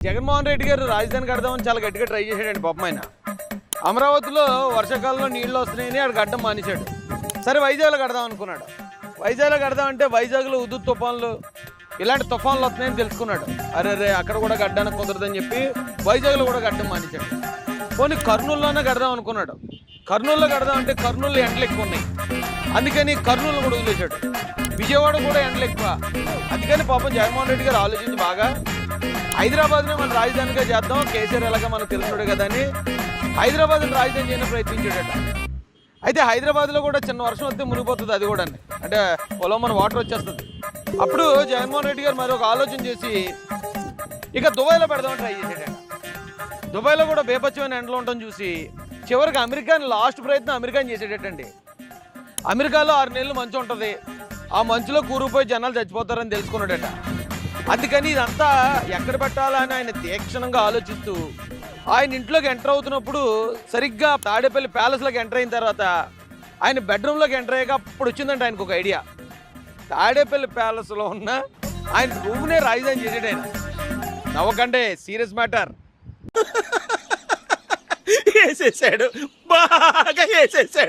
జగన్మోహన్ రెడ్డి గారు రాజధాని కడదామని చాలా గట్టిగా ట్రై చేశాడండి పాపం ఆయన. అమరావతిలో వర్షాకాలంలో నీళ్లు వస్తున్నాయని ఆడు గడ్డం మానేశాడు. సరే వైజాగ్లో కడదాం అనుకున్నాడు. వైజాగ్లో కడదామంటే వైజాగ్లో ఉదు తుఫాన్లు ఇలాంటి తుఫాన్లు వస్తున్నాయని తెలుసుకున్నాడు. అరే అక్కడ కూడా గడ్డానికి కుదరదని చెప్పి వైజాగ్లో కూడా గడ్డం మానేశాడు. పోనీ కర్నూలులోనే కడదాం అనుకున్నాడు. కర్నూలులో కడదామంటే కర్నూలులో ఎండలు ఎక్కువ ఉన్నాయి, అందుకని కర్నూలు కూడా వదిలేశాడు. విజయవాడ కూడా ఎండలు ఎక్కువ, అందుకని పాపం జగన్మోహన్ రెడ్డి గారు ఆలోచించి బాగా హైదరాబాద్నే మన రాజధానిగా చేద్దాం, కేసీఆర్ ఎలాగా మనకు తెలుసుడు కదా అని హైదరాబాద్ని రాజధాని చేయడం ప్రయత్నించాడట. అయితే హైదరాబాద్లో కూడా చిన్న వర్షం వస్తే మునిగిపోతుంది, అది కూడా అంటే పొలం మన వాటర్ వచ్చేస్తుంది. అప్పుడు జగన్మోహన్ రెడ్డి గారు మరి ఒక ఆలోచన చేసి ఇక దుబాయ్లో పెడదామని ట్రై చేశాడట. దుబాయ్లో కూడా బేపచ్చమైన ఎండలు ఉండటం చూసి చివరికి అమెరికాని లాస్ట్ ప్రయత్నం అమెరికాని చేసేటట్టండి. అమెరికాలో 6 నెలలు మంచు ఉంటుంది, ఆ మంచులో కూరుకుపోయి జనాలు చచ్చిపోతారని తెలుసుకున్నాడట. అందుకని ఇదంతా ఎక్కడ పెట్టాలని ఆయన తీక్షణంగా ఆలోచిస్తూ ఆయన ఇంట్లోకి ఎంటర్ అవుతున్నప్పుడు సరిగ్గా తాడేపల్లి ప్యాలెస్లోకి ఎంటర్ అయిన తర్వాత ఆయన బెడ్రూమ్లోకి ఎంటర్ అయ్యాక అప్పుడు వచ్చిందంటే ఆయనకు ఒక ఐడియా. తాడేపల్లి ప్యాలెస్లో ఉన్న ఆయన రూమ్నే రాజధాని చేసాడు ఆయన. నవ్వకంటే సీరియస్ మ్యాటర్. వేసేసాడు, బాగా వేసేసాడు.